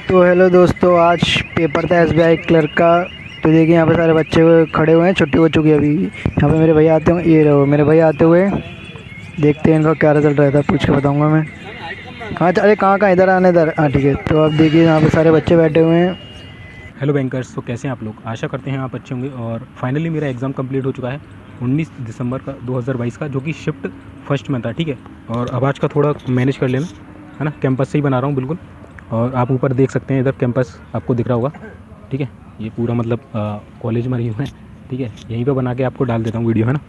तो हेलो दोस्तों, आज पेपर था एसबीआई क्लर्क का। तो देखिए यहाँ पे सारे बच्चे खड़े हुए हैं, छुट्टी हो चुकी है अभी। यहाँ पे मेरे भैया आते हुए, ये रहो मेरे भैया आते हुए। देखते हैं इनका क्या रिजल्ट रहता है, पूछ के बताऊंगा मैं। अरे कहाँ इधर आने, इधर। हाँ ठीक है। तो अब देखिए यहाँ पे सारे बच्चे बैठे हुए हैं। Hello bankers. तो कैसे हैं आप लोग? आशा करते हैं आप अच्छे होंगे। और फाइनली मेरा एग्ज़ाम कंप्लीट हो चुका है 19 दिसंबर का 2022 का, जो कि शिफ्ट फर्स्ट में था। ठीक है। और अब आज का थोड़ा मैनेज कर लेना, है ना। कैंपस से ही बना रहा हूँ बिल्कुल। और आप ऊपर देख सकते हैं, इधर कैंपस आपको दिख रहा होगा। ठीक है। ये पूरा मतलब कॉलेज में रही हूँ मैं। ठीक है। यहीं पर बना के आपको डाल देता हूँ वीडियो, है ना।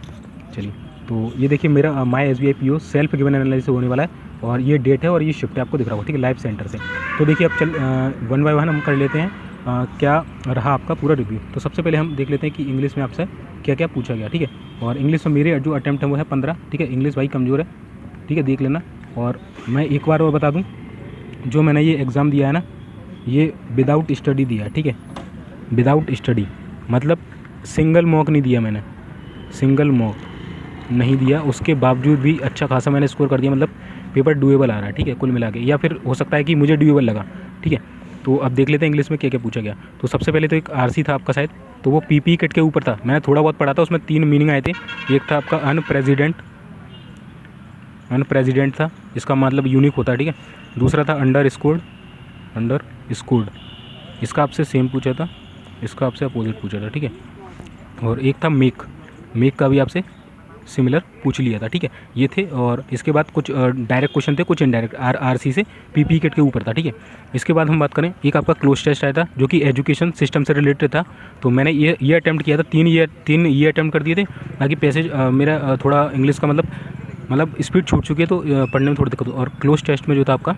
चलिए, तो ये देखिए मेरा माई SBI PO self given analysis होने वाला है। और ये डेट है और ये शिफ्ट है, आपको दिख रहा होगा। ठीक है, लाइव सेंटर से। तो देखिए अब चल 1 बाय 1 हम कर लेते हैं क्या रहा आपका पूरा रिव्यू। तो सबसे पहले हम देख लेते हैं कि इंग्लिश में आपसे क्या क्या पूछा गया। ठीक है। और इंग्लिश में मेरे जो अटैम्प्ट है वो है 15। ठीक है। इंग्लिश भाई कमज़ोर है, ठीक है, देख लेना। और मैं एक बार और बता दूं, जो मैंने ये एग्ज़ाम दिया है ना, ये विदाउट स्टडी दिया है। ठीक है, विदाउट स्टडी मतलब सिंगल मॉक नहीं दिया मैंने, सिंगल मॉक नहीं दिया। उसके बावजूद भी अच्छा खासा मैंने स्कोर कर दिया, मतलब पेपर डुएबल आ रहा है। ठीक है, कुल मिला के। या फिर हो सकता है कि मुझे डुएबल लगा। ठीक है। तो अब देख लेते हैं इंग्लिश में क्या क्या पूछा गया। तो सबसे पहले तो एक आरसी था आपका शायद, तो वो पीपी किट के ऊपर था। मैंने थोड़ा बहुत पढ़ा था, उसमें 3 मीनिंग आए थे। एक था आपका अनप्रेसिडेंट था, इसका मतलब यूनिक होता है। ठीक है। दूसरा था अंडर स्कोर्ड, इसका आपसे सेम पूछा था, इसका आपसे अपोजिट पूछा था। ठीक है। और एक था मेक का भी आपसे सिमिलर पूछ लिया था। ठीक है, ये थे। और इसके बाद कुछ डायरेक्ट क्वेश्चन थे, कुछ इनडायरेक्ट आरसी से पीपी किट के ऊपर था। ठीक है। इसके बाद हम बात करें, एक आपका क्लोज टेस्ट आया था जो कि एजुकेशन सिस्टम से रिलेटेड था। तो मैंने ये अटैम्प्ट किया था, तीन ये अटैम्प्ट कर दिए थे। बाकी पैसेज मेरा थोड़ा इंग्लिश का मतलब स्पीड छूट चुकी है, तो पढ़ने में थोड़ी दिक्कत हो। और क्लोज टेस्ट में जो था आपका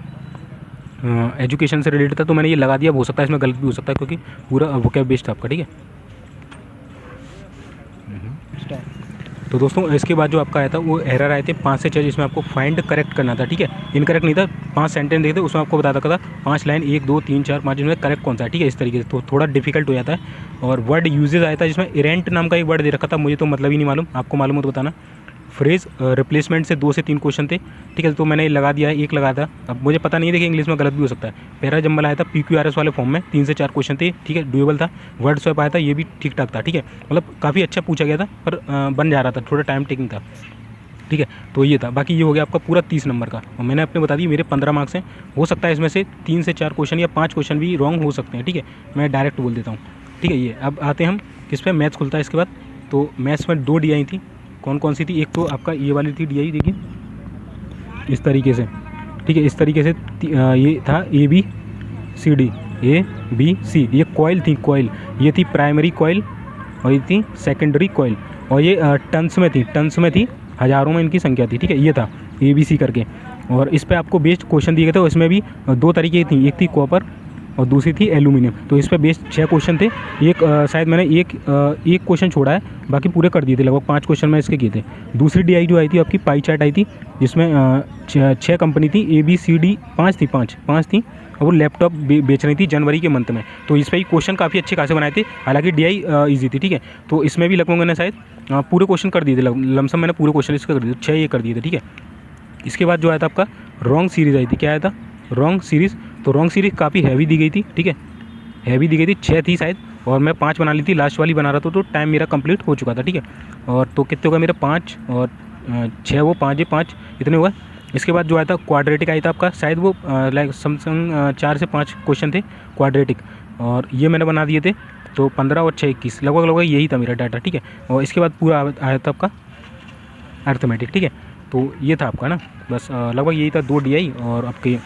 एजुकेशन से रिलेटेड था, तो मैंने ये लगा दिया। हो सकता है इसमें गलत भी हो सकता है, क्योंकि पूरा वोकैब बेस्ड था आपका। ठीक है। तो दोस्तों इसके बाद जो आपका आया था वो एरर आए थे 5 से 6, जिसमें आपको फाइंड करेक्ट करना था। ठीक है, इनकरेक्ट नहीं था। 5 सेंटेंस देखे थे, उसमें आपको बता था 5 लाइन 1 2 3 4 5 इसमें करेक्ट कौन सा है। ठीक है, इस तरीके से तो थोड़ा डिफिकल्ट हो जाता है। और वर्ड यूजेज आया था, जिसमें इरेंट नाम का एक वर्ड दे रखा था, मुझे तो मतलब ही नहीं मालूम, आपको मालूम हो तो बताना। फ्रेज रिप्लेसमेंट से 2 से 3 क्वेश्चन थे। ठीक है, तो मैंने लगा दिया है, एक लगा था। अब मुझे पता नहीं है, देखिए इंग्लिश में गलत भी हो सकता है। पहला जंबल आया था PQRS वाले फॉर्म में, 3 से 4 क्वेश्चन थे। ठीक है, डुएबल था। वर्ड स्वैप आया था, ये भी ठीक ठाक था। ठीक है, मतलब काफ़ी अच्छा पूछा गया था, पर बन जा रहा था, थोड़ा टाइम टेकिंग था। ठीक है, तो ये था। बाकी ये हो गया आपका पूरा 30 नंबर का। और मैंने अपने बता दी मेरे 15 मार्क्स हैं। हो सकता है इसमें से 3 से 4 क्वेश्चन या 5 क्वेश्चन भी रॉन्ग हो सकते हैं। ठीक है, मैं डायरेक्ट बोल देता हूँ। ठीक है, ये अब आते हैं हम किस पे, मैथ्स खुलता है इसके बाद। तो मैथ्स में 2 DI थी। कौन कौन सी थी? एक तो आपका ये वाली थी DI, देखिए इस तरीके से। ठीक है, इस तरीके से ये था ABCD, ये कॉइल थी, कॉइल। ये थी प्राइमरी कॉइल और ये थी सेकेंडरी कॉइल। और ये टन्स में थी, हज़ारों में इनकी संख्या थी। ठीक है, ये था ABC करके। और इस पर आपको बेस्ड क्वेश्चन दिए गए थे, और इसमें भी 2 तरीके की थी, एक थी कॉपर और दूसरी थी एल्यूमिनियम। तो इस पर बेस्ड 6 क्वेश्चन थे। एक शायद मैंने एक क्वेश्चन छोड़ा है, बाकी पूरे कर दिए थे। लगभग 5 क्वेश्चन मैं इसके किए थे। दूसरी DI जो आई थी आपकी, पाई चार्ट आई थी, जिसमें 6 कंपनी थी, ABCD, 5 थी। और वो लैपटॉप बेच रही थी जनवरी के मंथ में। तो इस पर ही क्वेश्चन काफ़ी अच्छे खासे बनाए थे, हालांकि DI ईजी थी। ठीक है, तो इसमें भी लगभग मैंने शायद पूरे क्वेश्चन कर दिए थे, लमसम मैंने पूरे क्वेश्चन इसका कर दिए थे, 6 ये कर दिए थे। ठीक है, इसके बाद जो आया था आपका रॉन्ग सीरीज़ आई थी। क्या आया था? Wrong series. तो रॉन्ग सीरीज़ काफ़ी हैवी दी गई थी। ठीक है, हैवी दी गई थी, 6 थी शायद, और मैं 5 बना ली थी, लास्ट वाली बना रहा था, तो टाइम मेरा कंप्लीट हो चुका था। ठीक है, और तो कितने होगा मेरा 5 और 6, वो 5 5 इतने हुआ। इसके बाद जो आया था क्वाड्रेटिक आया था आपका, शायद वो लाइक समथिंग 4 से 5 क्वेश्चन थे क्वाड्रेटिक, और ये मैंने बना दिए थे। तो 15 और 6 21, लगभग यही था मेरा डाटा। ठीक है, और इसके बाद पूरा आया था आपका अर्थमेटिक। ठीक है, तो ये था आपका ना, बस लगभग यही था। 2 DI और आपके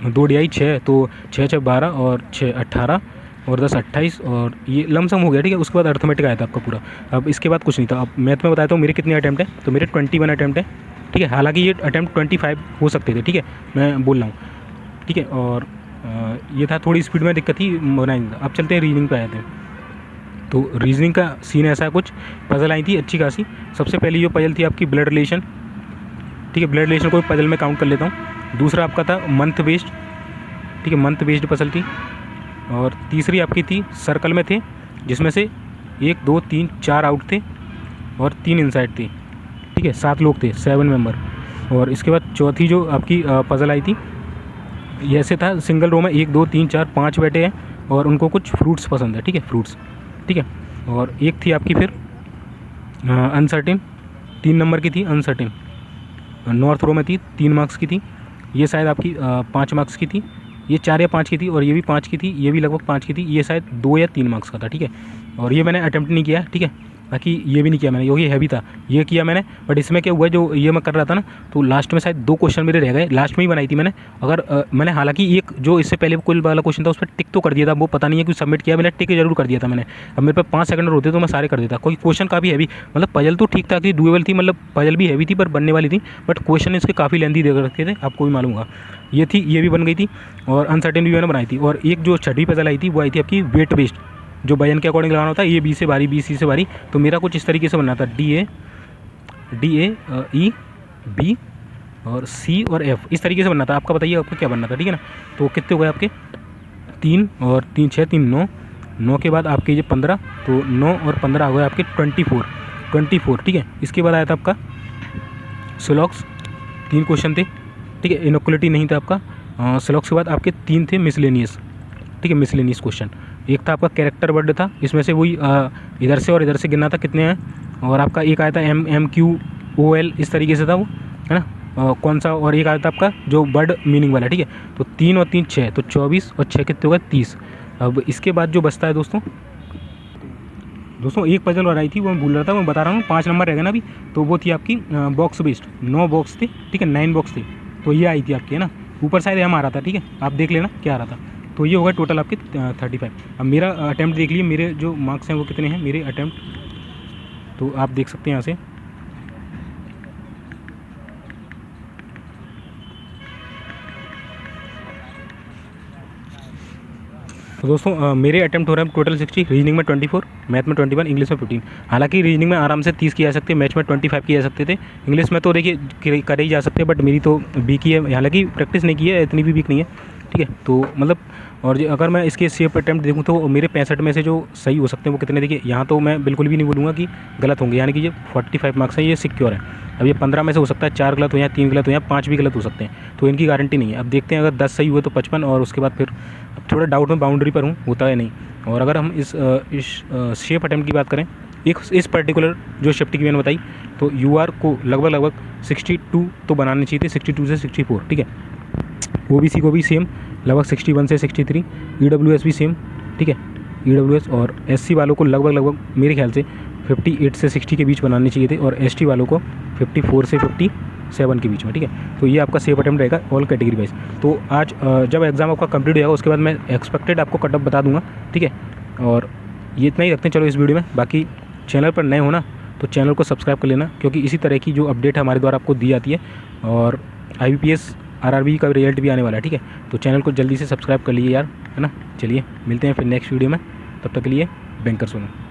2 DI 6, तो 6 6 12 और 6 18 और 10 28, और ये लमसम हो गया। ठीक है, उसके बाद अर्थमेटिक आया था आपका पूरा। अब इसके बाद कुछ नहीं था। अब मैथ में बताया तो मेरे कितने अटैम्प्ट है, तो मेरे 21 अटैम्प्ट है। ठीक है, हालांकि ये अटैम्प्ट 25 हो सकते थे। ठीक है, मैं बोल रहा हूँ। ठीक है, और ये था, थोड़ी स्पीड में दिक्कत थी, बनाएंगे था। अब चलते हैं रीजनिंग पे आए थे। तो रीजनिंग का सीन ऐसा कुछ, पजल आई थी अच्छी खासी। सबसे पहली जो पजल थी आपकी ब्लड रिलेशन। ठीक है, ब्लड रिलेशन को पजल में काउंट कर लेता हूँ। दूसरा आपका था मंथ बेस्ड। ठीक है, मंथ बेस्ड पजल थी। और तीसरी आपकी थी सर्कल में थे, जिसमें से 1 2 3 4 आउट थे और 3 इनसाइड थी। ठीक है, 7 लोग थे, 7 मेंबर। और इसके बाद चौथी जो आपकी पजल आई थी, ये ऐसे था, सिंगल रो में 1 2 3 4 5 बैठे हैं और उनको कुछ फ्रूट्स पसंद है, ठीक है, फ्रूट्स, ठीक है। और एक थी आपकी फिर अनसर्टेन, 3 नंबर की थी अनसर्टेन, नॉर्थ रो में थी, 3 मार्क्स की थी। ये शायद आपकी 5 मार्क्स की थी, ये 4 या 5 की थी, और ये भी 5 की थी, ये भी लगभग 5 की थी, ये शायद 2 या 3 मार्क्स का था, ठीक है। और ये मैंने अटेम्प्ट नहीं किया, ठीक है, बाकी ये भी नहीं किया मैंने, ये हैवी था, ये किया मैंने। बट इसमें क्या हुआ, जो ये मैं कर रहा था ना, तो लास्ट में शायद 2 क्वेश्चन मेरे रह गए, लास्ट में ही बनाई थी मैंने। अगर मैंने हालांकि एक जो इससे पहले कोई वाला क्वेश्चन था उस पर टिक तो कर दिया था, वो पता नहीं है कि सबमिट किया मैंने, टिक जरूर कर दिया था मैंने। अब मेरे पास 5 सेकंड होते तो मैं सारे कर देता। कोई क्वेश्चन काफ़ी हैवी, मतलब पजल तो ठीक ठाक थी, डुएबल थी, मतलब पजल भी हैवी थी पर बनने वाली थी, बट क्वेश्चन इसके काफ़ी लेंदी दे रखे थे, आपको भी मालूम होगा। ये थी, ये भी बन गई थी, और अनसर्टेन भी मैंने बनाई थी। और एक जो छठी पजल आई थी वो आई थी आपकी वेट बेस्ड, जो वजन के अकॉर्डिंग लगाना होता है, ये बी से बारी, बी सी से बारी। तो मेरा कुछ इस तरीके से बनना था, डी ए ई बी और सी और एफ, इस तरीके से बनना था। आपका बताइए आपको क्या बनना था, ठीक है ना। तो कितने हो गए आपके, 3 और 3 6, 3 9, 9 के बाद आपके ये 15, तो 9 और 15 हो गए आपके 24, ठीक है। इसके बाद आया था आपका सिलॉक्स, 3 क्वेश्चन थे, ठीक है, इनोकुलिटी नहीं था आपका। सिलॉक्स के बाद आपके 3 थे मिसलेनियस, ठीक है, मिसलेनियस क्वेश्चन। एक था आपका कैरेक्टर वर्ड था, इसमें से वही इधर से और इधर से गिनना था कितने हैं। और आपका एक आया था MQOL, इस तरीके से था वो, है ना, कौन सा। और एक आया था आपका जो वर्ड मीनिंग वाला, ठीक है। तो 3 और 3 6, तो 24 और 6 कितने हो गए, 30। अब इसके बाद जो बचता है दोस्तों एक पजल और आई थी, वो मैं भूल रहा था, मैं बता रहा हूँ, 5 नंबर रह गए ना अभी। तो वो थी आपकी बॉक्स बेस्ड, 9 बॉक्स थे, ठीक है, 9 बॉक्स थे। तो ये आई थी आपकी, है ना, ऊपर शायद M आ रहा था, ठीक है, आप देख लेना क्या आ रहा था। तो ये होगा टोटल आपके 35। अब मेरा अटैम्प्ट देख लिए, मेरे जो मार्क्स हैं वो कितने हैं मेरे अटैम्प्ट, तो आप देख सकते हैं यहाँ से। तो दोस्तों मेरे अटैम्प्ट हो रहे हैं टोटल 60, रीजनिंग में 24, मैथ में 21, इंग्लिश में 15। हालांकि रीजनिंग में आराम से 30 किए जा सकते, मैथ में 25 किए जा सकते थे, इंग्लिश में तो देखिए करे ही जा सकते, बट मेरी तो वीक ही है, हालांकि प्रैक्टिस नहीं की है, इतनी भी वीक नहीं है, ठीक है। तो मतलब, और अगर मैं इसके सेफ अटैम्प्ट देखूँ तो मेरे 65 में से जो सही हो सकते हैं वो कितने, देखिए यहाँ तो मैं बिल्कुल भी नहीं बोलूँगा कि गलत होंगे, यानी कि ये 45 मार्क्स है, ये सिक्योर है। अब ये 15 में से हो सकता है 4 गलत हो या 3 गलत हो या 5 भी गलत हो सकते हैं, तो इनकी गारंटी नहीं है। अब देखते हैं, अगर 10 सही हुए तो 55, और उसके बाद फिर थोड़ा डाउट में बाउंड्री पर हूँ, होता है नहीं। और अगर हम इस शेप अटैम्प्ट की बात करें, इस पर्टिकुलर जो शिफ्ट की मैंने बताई, तो UR को लगभग 62 तो बनाने चाहिए थे, 62 से 64, ठीक है। OBC को भी सेम लगभग 61 से 63, EWS भी सेम, ठीक है, EWS। और SC वालों को लगभग मेरे ख्याल से 58 से 60 के बीच बनाने चाहिए थे, और ST वालों को 54 से 57 के बीच में, ठीक है। तो ये आपका सेफ अटैम्प्ट रहेगा ऑल कैटेगरी वाइज। तो आज जब एग्ज़ाम आपका कंप्लीट हो जाएगा उसके बाद मैं एक्सपेक्टेड आपको कट ऑफ बता दूंगा, ठीक है। और ये इतना ही रखते हैं चलो इस वीडियो में। बाकी चैनल पर नए हो ना तो चैनल को सब्सक्राइब कर लेना, क्योंकि इसी तरह की जो अपडेट हमारे द्वारा आपको दी जाती है। और IBPS RRB का रिजल्ट भी आने वाला है, ठीक है। तो चैनल को जल्दी से सब्सक्राइब कर लीजिए यार, है ना। चलिए मिलते हैं फिर नेक्स्ट वीडियो में, तब तक के लिए बैंकर सुनो।